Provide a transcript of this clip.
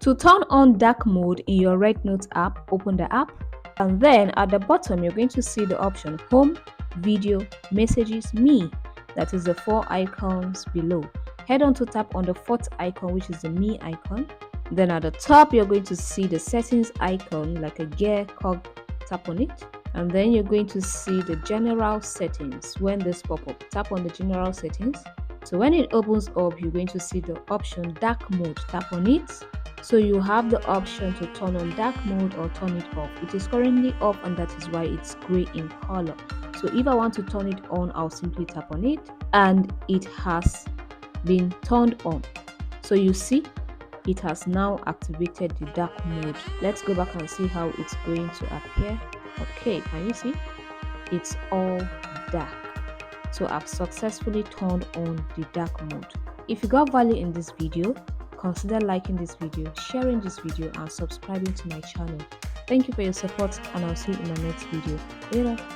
To turn on dark mode in your Rednote app, open the app, and then at the bottom you're going to see the option Home, Video, Messages, Me. That is the 4 icons below. Head on to tap on the 4th icon, which is the Me icon. Then at the top you're going to see the settings icon like a gear cog. Tap on it, and then you're going to see the general settings. When this pop up, tap on the general settings. So when it opens up, you're going to see the option dark mode. Tap on it. So you have the option to turn on dark mode or turn it off. It is currently off, and that is why it's gray in color. So if I want to turn it on, I'll simply tap on it and it has been turned on. So you see, it has now activated the dark mode. Let's go back and see how it's going to appear. Okay, can you see? It's all dark. So I've successfully turned on the dark mode. If you got value in this video, consider liking this video, sharing this video, and subscribing to my channel. Thank you for your support, and I'll see you in my next video. Later.